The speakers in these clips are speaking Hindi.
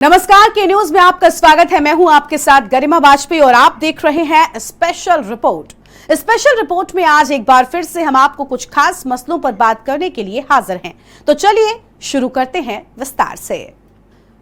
नमस्कार, के न्यूज में आपका स्वागत है। मैं हूं आपके साथ गरिमा वाजपेयी और आप देख रहे हैं स्पेशल रिपोर्ट। स्पेशल रिपोर्ट में आज एक बार फिर से हम आपको कुछ खास मसलों पर बात करने के लिए हाजिर हैं। तो चलिए शुरू करते हैं विस्तार से।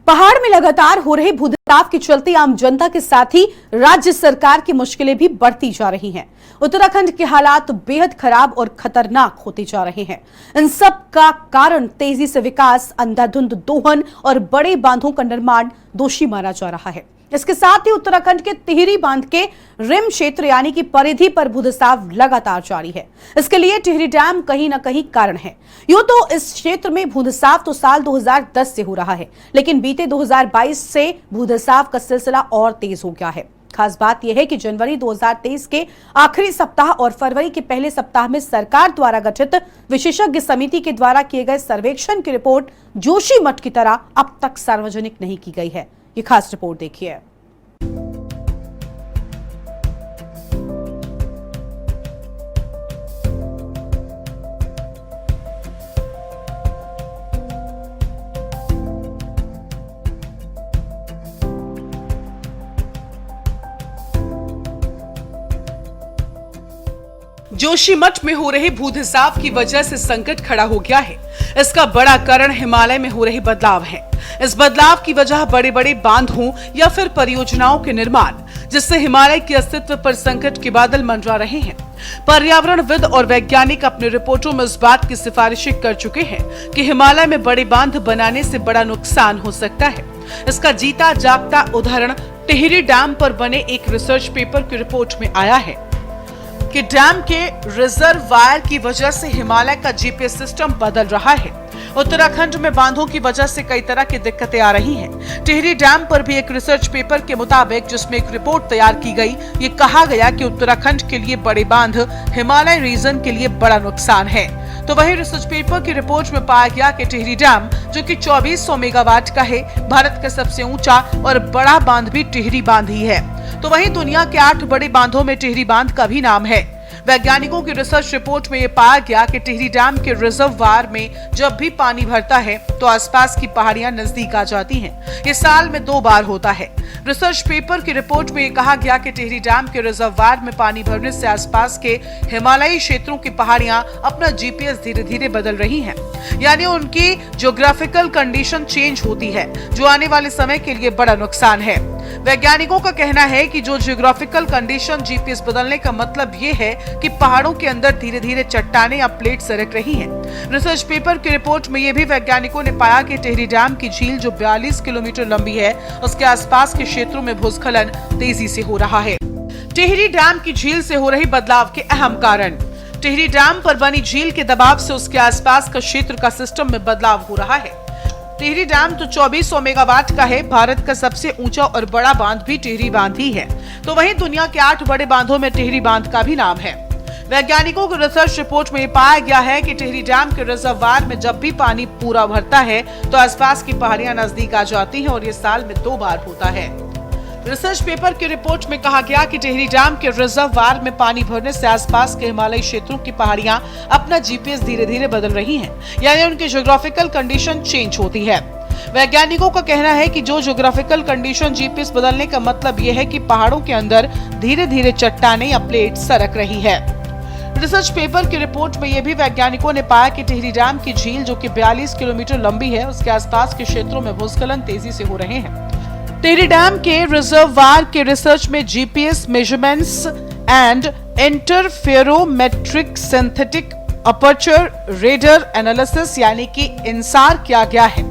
पहाड़ में लगातार हो रहे भूस्खलन के चलते आम जनता के साथ ही राज्य सरकार की मुश्किलें भी बढ़ती जा रही हैं। उत्तराखंड के हालात बेहद खराब और खतरनाक होते जा रहे हैं। इन सब का कारण तेजी से विकास, अंधाधुंध दोहन और बड़े बांधों का निर्माण दोषी माना जा रहा है। इसके साथ ही उत्तराखंड के टिहरी बांध के रिम क्षेत्र यानी कि परिधि पर भूस्खलन लगातार जारी है। इसके लिए टिहरी डैम कहीं न कहीं कारण है। यूं तो इस क्षेत्र में भूस्खलन तो साल 2010 से हो रहा है, लेकिन बीते 2022 से भूस्खलन का सिलसिला और तेज हो गया है। खास बात यह है कि जनवरी 2023 के आखिरी सप्ताह और फरवरी के पहले सप्ताह में सरकार द्वारा गठित विशेषज्ञ समिति के द्वारा किए गए सर्वेक्षण की रिपोर्ट जोशीमठ की तरह अब तक सार्वजनिक नहीं की गई है। ये खास रिपोर्ट देखिए। जोशीमठ में हो रहे भूस्खलन की वजह से संकट खड़ा हो गया है। इसका बड़ा कारण हिमालय में हो रहे बदलाव है। इस बदलाव की वजह बड़े बड़े बांधों या फिर परियोजनाओं के निर्माण, जिससे हिमालय के अस्तित्व पर संकट के बादल मंडरा रहे हैं। पर्यावरणविद और वैज्ञानिक अपनी रिपोर्टों में इस बात की सिफारिशें कर चुके हैं कि हिमालय में बड़े बांध बनाने से बड़ा नुकसान हो सकता है। इसका जीता जागता उदाहरण टिहरी डैम पर बने एक रिसर्च पेपर की रिपोर्ट में आया है कि डैम के रिजर्वायर की वजह से हिमालय का जीपीएस सिस्टम बदल रहा है। उत्तराखंड में बांधों की वजह से कई तरह की दिक्कतें आ रही हैं। टिहरी डैम पर भी एक रिसर्च पेपर के मुताबिक, जिसमें एक रिपोर्ट तैयार की गई, ये कहा गया कि उत्तराखंड के लिए बड़े बांध हिमालय रीजन के लिए बड़ा नुकसान है। तो वही रिसर्च पेपर की रिपोर्ट में पाया गया कि टिहरी डैम, जो कि 2400 मेगावाट का है, भारत का सबसे ऊंचा और बड़ा बांध भी टिहरी बांध ही है। तो वहीं दुनिया के 8 बड़े बांधों में टिहरी बांध का भी नाम है। वैज्ञानिकों की रिसर्च रिपोर्ट में यह पाया गया कि टिहरी डैम के रिजर्वायर में जब भी पानी भरता है तो आसपास की पहाड़ियां नजदीक आ जाती हैं। ये साल में 2 बार होता है। रिसर्च पेपर की रिपोर्ट में यह कहा गया कि टिहरी डैम के रिजर्वायर में पानी भरने से आसपास के हिमालयी क्षेत्रों की पहाड़ियां अपना जीपीएस धीरे धीरे बदल रही हैं, यानी उनकी ज्योग्राफिकल कंडीशन चेंज होती है, जो आने वाले समय के लिए बड़ा नुकसान है। वैज्ञानिकों का कहना है कि जो ज्योग्राफिकल कंडीशन जीपीएस बदलने का मतलब ये है कि पहाड़ों के अंदर धीरे धीरे चट्टानें या प्लेट सरक रही हैं। रिसर्च पेपर की रिपोर्ट में ये भी वैज्ञानिकों ने पाया कि टिहरी डैम की झील, जो 42 किलोमीटर लंबी है, उसके आसपास के क्षेत्रों में भूस्खलन तेजी से हो रहा है। टिहरी डैम की झील से हो रही बदलाव के अहम कारण: टिहरी डैम पर बनी झील के दबाव से उसके आसपास का क्षेत्र का सिस्टम में बदलाव हो रहा है। टिहरी डैम तो 2400 मेगावाट का है। भारत का सबसे ऊंचा और बड़ा बांध भी टिहरी बांध ही है। तो वहीं दुनिया के 8 बड़े बांधों में टिहरी बांध का भी नाम है। वैज्ञानिकों की रिसर्च रिपोर्ट में पाया गया है कि टिहरी डैम के रिजर्वायर में जब भी पानी पूरा भरता है तो आसपास की पहाड़ियां नजदीक आ जाती हैं और ये साल में 2 बार होता है। रिसर्च पेपर की रिपोर्ट में कहा गया कि टिहरी डैम के रिजर्वायर में पानी भरने से आसपास के हिमालयी क्षेत्रों की पहाड़ियां अपना जीपीएस धीरे धीरे बदल रही हैं, यानी उनकी ज्योग्राफिकल कंडीशन चेंज होती है। वैज्ञानिकों का कहना है कि जो ज्योग्राफिकल कंडीशन जीपीएस बदलने का मतलब यह है कि पहाड़ों के अंदर धीरे धीरे चट्टानें या प्लेट सरक रही है। रिसर्च पेपर की रिपोर्ट में यह भी वैज्ञानिकों ने पाया कि टिहरी डैम की झील, जो कि 42 किलोमीटर लंबी है, उसके आसपास के क्षेत्रों में भूस्खलन तेजी से हो रहे हैं। टिहरी डैम के रिजर्वायर के रिसर्च में GPS measurements and interferometric synthetic aperture raider analysis यानी कि इंसार किया गया है।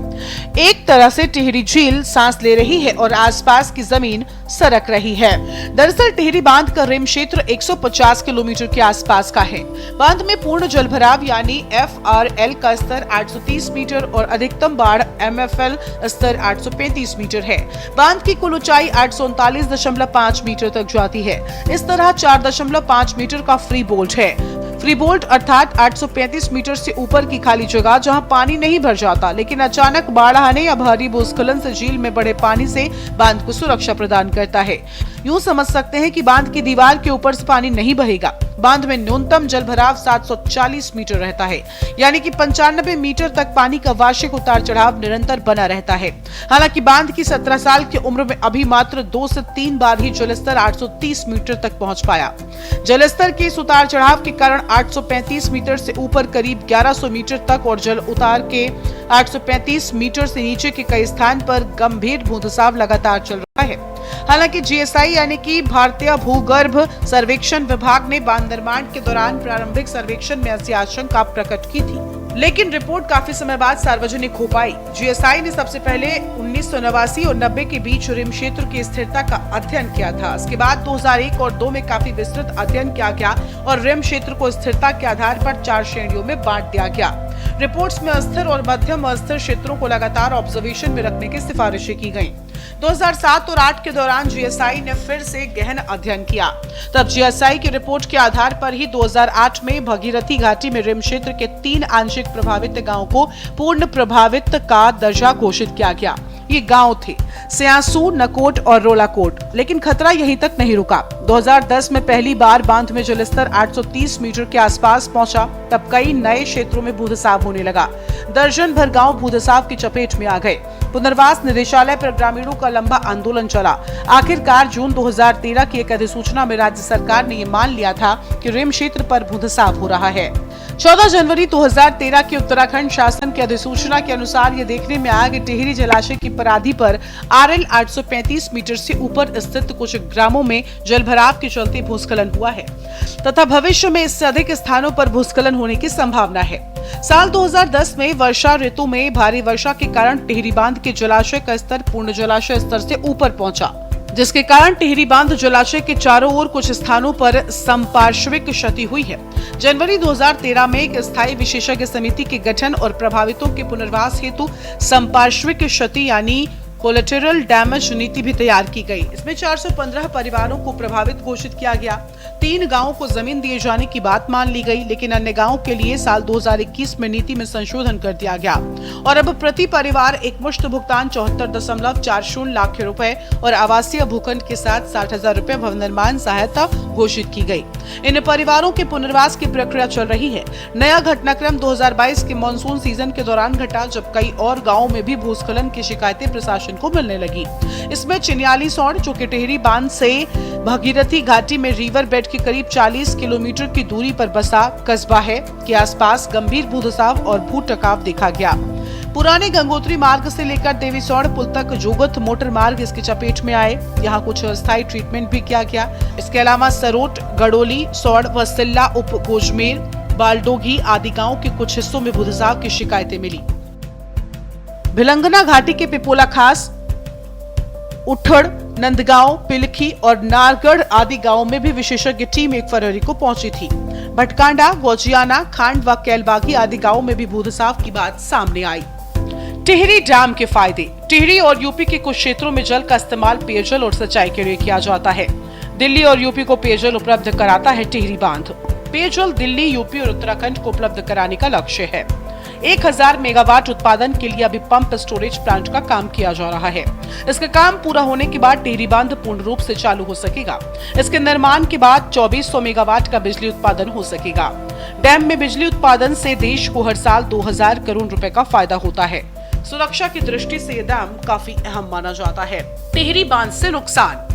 एक तरह से टिहरी झील सांस ले रही है और आसपास की जमीन सरक रही है। दरअसल टिहरी बांध का रिम क्षेत्र 150 किलोमीटर के आसपास का है। बांध में पूर्ण जलभराव यानी FRL का स्तर 830 मीटर और अधिकतम बाढ़ MFL स्तर 835 मीटर है। बांध की कुल ऊंचाई 839.5 मीटर तक जाती है। इस तरह 4.5 मीटर का फ्री बोल्ट है। फ्री बोल्ट अर्थात 835 मीटर से ऊपर की खाली जगह जहां पानी नहीं भर जाता, लेकिन अचानक बाढ़ आने या भारी भूस्खलन से झील में बढ़े पानी से बांध को सुरक्षा प्रदान करता है। यूं समझ सकते हैं कि बांध की दीवार के ऊपर से पानी नहीं बहेगा। बांध में न्यूनतम जल भराव 740 मीटर रहता है, यानी कि 95 मीटर तक पानी का वार्षिक उतार चढ़ाव निरंतर बना रहता है। हालांकि बांध की 17 साल की उम्र में अभी मात्र 2 से 3 बार ही जलस्तर 830 मीटर तक पहुंच पाया। जलस्तर के इस उतार चढ़ाव के कारण 835 मीटर से ऊपर करीब 1100 मीटर तक और जल उतार के 835 मीटर से नीचे के कई स्थान पर गंभीर बूंदसाव लगातार चल रहा है। हालांकि जीएसआई यानी कि भारतीय भूगर्भ सर्वेक्षण विभाग ने बांध निर्माण के दौरान प्रारंभिक सर्वेक्षण में ऐसी आशंका प्रकट की थी, लेकिन रिपोर्ट काफी समय बाद सार्वजनिक हो पाई। जीएसआई ने सबसे पहले 1989 और 90 के बीच रिम क्षेत्र की स्थिरता का अध्ययन किया था। इसके बाद 2001 और 2 में काफी विस्तृत अध्ययन किया गया और रिम क्षेत्र को स्थिरता के आधार पर 4 श्रेणियों में बांट दिया गया। रिपोर्ट्स में अस्थिर और मध्यम अस्थिर क्षेत्रों को लगातार ऑब्जर्वेशन में रखने की सिफारिशें की गयी। 2007 और 8 के दौरान जीएसआई ने फिर से गहन अध्ययन किया। तब जीएसआई की रिपोर्ट के आधार पर ही 2008 में भगीरथी घाटी में रिम क्षेत्र के 3 आंशिक प्रभावित गांवों को पूर्ण प्रभावित का दर्जा घोषित किया गया। ये गांव थे स्यासू, नकोट और रोलाकोट। लेकिन खतरा यहीं तक नहीं रुका। 2010 में पहली बार बांध में जलस्तर 830 मीटर के आसपास पहुंचा। तब कई नए क्षेत्रों में भूधसाव होने लगा। दर्जन भर गांव भूधसाव की चपेट में आ गए। पुनर्वास निदेशालय पर ग्रामीणों का लंबा आंदोलन चला। आखिरकार जून 2013 की एक अधिसूचना में राज्य सरकार ने ये मान लिया था कि रिम क्षेत्र पर भूधसाव हो रहा है। 14 जनवरी 2013 की उत्तराखंड शासन की अधिसूचना के अनुसार ये देखने में आया कि टिहरी जलाशय की पराधी पर आरएल 835 मीटर से ऊपर स्थित कुछ ग्रामों में जलभराव के चलते भूस्खलन हुआ है तथा भविष्य में इससे अधिक स्थानों पर भूस्खलन होने की संभावना है। साल 2010 में वर्षा ऋतु में भारी वर्षा के कारण टिहरी बांध के जलाशय का स्तर पूर्ण जलाशय स्तर से ऊपर पहुंचा, जिसके कारण टिहरी बांध जलाशय के चारों ओर कुछ स्थानों पर संपार्श्विक क्षति हुई है। जनवरी 2013 में एक स्थायी विशेषज्ञ समिति के गठन और प्रभावितों के पुनर्वास हेतु संपार्श्विक क्षति यानी कोलेटरल डैमेज नीति भी तैयार की गई। इसमें 415 परिवारों को प्रभावित घोषित किया गया। 3 गांवों को जमीन दिए जाने की बात मान ली गई, लेकिन अन्य गांवों के लिए साल 2021 में नीति में संशोधन कर दिया गया और अब प्रति परिवार एक मुश्त भुगतान 74.40 लाख रुपए और आवासीय भूखंड के साथ 60,000 रुपए भवन निर्माण सहायता घोषित की गई। इन परिवारों के पुनर्वास की प्रक्रिया चल रही है। नया घटनाक्रम 2022 के मानसून सीजन के दौरान घटा, जब कई और गाँवों में भी भूस्खलन की शिकायतें प्रशासन को मिलने लगी। इसमें चिन्याली सौड़, जो कि टिहरी बांध से भगीरथी घाटी में रिवर बेड के करीब 40 किलोमीटर की दूरी पर बसा कस्बा है, के आसपास गंभीर भूधसाव और भूटकाव देखा गया। पुराने गंगोत्री मार्ग से लेकर देवीसौड़ पुल तक जोगत मोटर मार्ग इसकी चपेट में आए। यहाँ कुछ अस्थायी ट्रीटमेंट भी किया गया। इसके अलावा सरोट, गड़ोली, सौड़ व सिल्ला उप गोजमेर, बालडोगी आदि गाँव के कुछ हिस्सों में भूधसाव की शिकायतें मिली। भिलंगना घाटी के पिपोला खास, उठड़, नंदगांव, पिलखी और नारगढ़ आदि गांवों में भी विशेषज्ञ टीम 1 फरवरी को पहुंची थी। भटकांडा, गोजियाना, खांड व कैलबागी आदि गांवों में भी भूधसाव की बात सामने आई। टिहरी डैम के फायदे। टिहरी और यूपी के कुछ क्षेत्रों में जल का इस्तेमाल पेयजल और सिंचाई के लिए किया जाता है। दिल्ली और यूपी को पेयजल उपलब्ध कराता है टिहरी बांध। पेयजल दिल्ली, यूपी और उत्तराखंड को उपलब्ध कराने का लक्ष्य है। 1000 मेगावाट उत्पादन के लिए अभी पंप स्टोरेज प्लांट का काम किया जा रहा है। इसका काम पूरा होने के बाद टिहरी बांध पूर्ण रूप से चालू हो सकेगा। इसके निर्माण के बाद 2400 मेगावाट का बिजली उत्पादन हो सकेगा। डैम में बिजली उत्पादन से देश को हर साल 2000 करोड़ रुपए का फायदा होता है। सुरक्षा की दृष्टि से ये डैम काफी अहम माना जाता है। टिहरी बांध से नुकसान।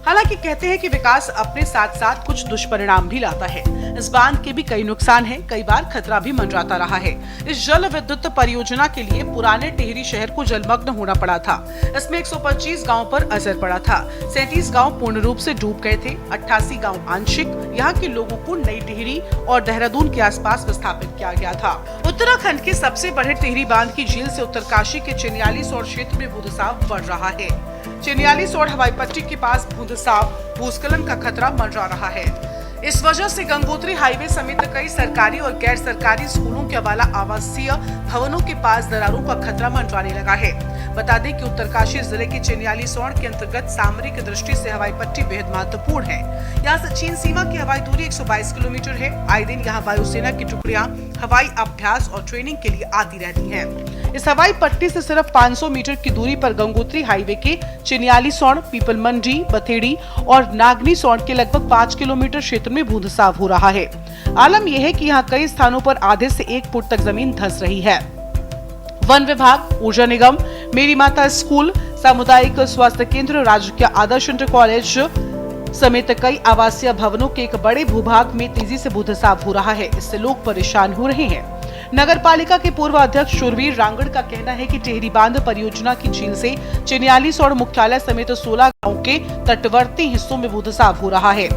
हालांकि कहते हैं कि विकास अपने साथ साथ कुछ दुष्परिणाम भी लाता है। इस बांध के भी कई नुकसान हैं, कई बार खतरा भी मंडराता रहा है। इस जल विद्युत परियोजना के लिए पुराने टिहरी शहर को जलमग्न होना पड़ा था। इसमें 125 गांव पर असर पड़ा था। 37 गांव पूर्ण रूप से डूब गए थे। 88 गांव आंशिक। यहाँ के लोगों को नई टिहरी और देहरादून के आसपास विस्थापित किया गया था। उत्तराखंड के सबसे बड़े टिहरी बांध की झील से उत्तरकाशी के चिन्याली सौड़ क्षेत्र में भूधसाव बढ़ रहा है। चिन्याली सौड़ हवाई पट्टी के पास भूधसाव, भूस्खलन का खतरा मंडरा रहा है। इस वजह से गंगोत्री हाईवे समेत कई सरकारी और गैर सरकारी स्कूलों के अलावा आवासीय भवनों के पास दरारों का खतरा मंडराने लगा है। बता दें कि उत्तरकाशी जिले के चिन्याली सौड़ के अंतर्गत सामरिक दृष्टि से हवाई पट्टी बेहद महत्वपूर्ण है। यहाँ से चीन सीमा की हवाई दूरी 122 किलोमीटर है। आए दिन यहाँ वायुसेना की टुकड़ियां हवाई अभ्यास और ट्रेनिंग के लिए आती रहती हैं। इस हवाई पट्टी से सिर्फ 500 मीटर की दूरी पर गंगोत्री हाईवे के चिनियालीसौड़, पीपल मंडी, बथेड़ी और नागनी सौड़ के लगभग 5 किलोमीटर क्षेत्र में भूधसाव हो रहा है। आलम यह है कि यहाँ कई स्थानों पर आधे से 1 फुट तक जमीन धंस रही है। वन विभाग, ऊर्जा निगम, मेरी माता स्कूल, सामुदायिक स्वास्थ्य केंद्र, राजकीय आदर्श इंटर कॉलेज समेत कई आवासीय भवनों के एक बड़े भूभाग में तेजी से भूधसाव हो रहा है। इससे लोग परेशान हो रहे हैं। नगर पालिका के पूर्व अध्यक्ष शूरवीर रांगड़ का कहना है कि टेहरी बांध परियोजना की झील से चिनियालीसौड़ मुख्यालय समेत 16 गांवों के तटवर्ती हिस्सों में भूधसाव हो रहा है।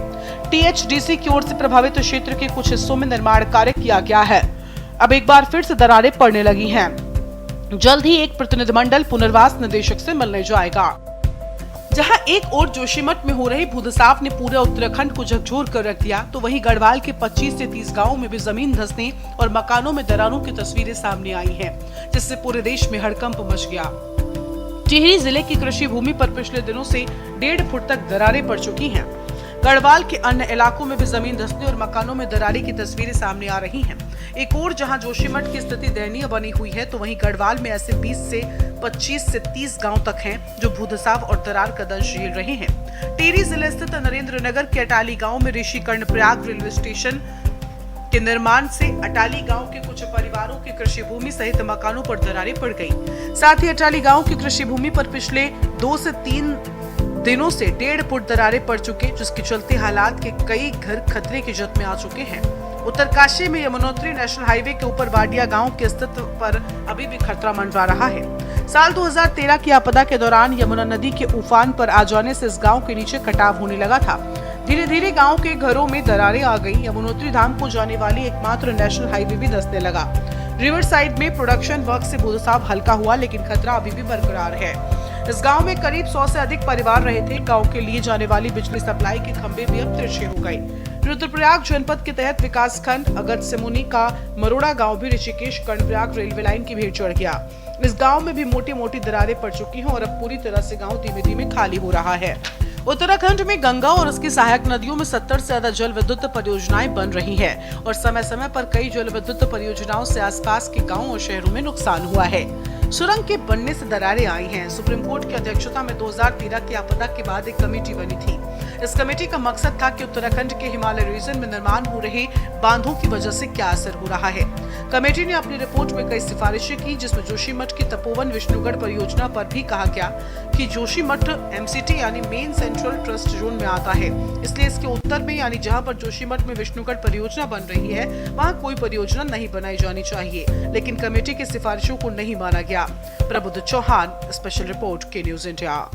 टीएचडीसी की ओर से प्रभावित क्षेत्र के कुछ हिस्सों में निर्माण कार्य किया गया है। अब एक बार फिर से दरारें पड़ने लगी हैं। जल्द ही एक प्रतिनिधिमंडल पुनर्वास निदेशक से मिलने जाएगा। जहां एक ओर जोशीमठ में हो रहे भूधसाव ने पूरे उत्तराखंड को झकझोर कर रख दिया, तो वहीं गढ़वाल के 25 से 30 गांवों में भी जमीन धंसने और मकानों में दरारों की तस्वीरें सामने आई हैं, जिससे पूरे देश में हड़कंप मच गया। टिहरी जिले की कृषि भूमि पर पिछले दिनों से 1.5 फुट तक दरारें पड़ चुकी हैं। गढ़वाल के अन्य इलाकों में भी जमीन धंसने और मकानों में दरारें की तस्वीरें सामने आ रही हैं। एक और जहां जोशीमठ की स्थिति दयनीय बनी हुई है, तो वहीं गढ़वाल में ऐसे 20 से 25 से 30 गांव तक हैं जो भूधसाव और दरार का दंश झेल रहे हैं। टिहरी जिले स्थित नरेंद्र नगर के अटाली गांव में ऋषि कर्णप्रयाग रेलवे स्टेशन के निर्माण से अटाली गांव के कुछ परिवारों की कृषि भूमि सहित मकानों पर दरारें पड़ गई। साथ ही अटाली गांव की कृषि भूमि पर पिछले 2 से 3 दिनों से 1.5 फुट दरारें पड़ चुके, जिसके चलते हालात के कई घर खतरे की जद में आ चुके हैं। उत्तरकाशी में यमुनोत्री नेशनल हाईवे के ऊपर वाडिया गांव के अस्तित्व पर अभी भी खतरा मंडरा रहा है। साल 2013 की आपदा के दौरान यमुना नदी के उफान पर आ जाने से इस गांव के नीचे कटाव होने लगा था। धीरे धीरे गांव के घरों में दरारें आ गई। यमुनोत्री धाम को जाने वाली एकमात्र नेशनल हाईवे भी धंसने लगा। रिवर साइड में प्रोडक्शन वर्क से भूधसाव हल्का हुआ, लेकिन खतरा अभी भी बरकरार है। इस गांव में करीब 100 से अधिक परिवार रहे थे। गांव के लिए जाने वाली बिजली सप्लाई के खंभे भी अब तिरछे हो गए। रुद्रप्रयाग जनपद के तहत विकास खंड अगस्त्य मुनि का मरोड़ा गांव भी ऋषिकेश कर्णप्रयाग रेलवे लाइन की भेंट चढ़ गया। इस गांव में भी मोटी मोटी दरारें पड़ चुकी हैं और अब पूरी तरह से गांव धीमे धीमे खाली हो रहा है। उत्तराखंड में गंगा और उसकी सहायक नदियों में 70 से ज्यादा जल विद्युत परियोजनाएं बन रही हैं और समय समय पर कई जल विद्युत परियोजनाओं से आसपास के गांवों और शहरों में नुकसान हुआ है। सुरंग के बनने से दरारें आई हैं। सुप्रीम कोर्ट की अध्यक्षता में 2013 की आपदा के बाद एक कमेटी बनी थी। इस कमेटी का मकसद था कि उत्तराखंड के हिमालय रीजन में निर्माण हो रहे बांधों की वजह से क्या असर हो रहा है। कमेटी ने अपनी रिपोर्ट में कई सिफारिशें की, जिसमें जोशीमठ की तपोवन विष्णुगढ़ परियोजना पर भी कहा गया कि जोशीमठ एमसीटी यानी मेन सेंट्रल ट्रस्ट जोन में आता है, इसलिए इसके उत्तर में यानी जहां पर जोशीमठ में विष्णुगढ़ परियोजना बन रही है वहां कोई परियोजना नहीं बनाई जानी चाहिए। लेकिन कमेटी की सिफारिशों को नहीं माना गया। प्रबुद्ध चौहान, स्पेशल रिपोर्ट के न्यूज इंडिया।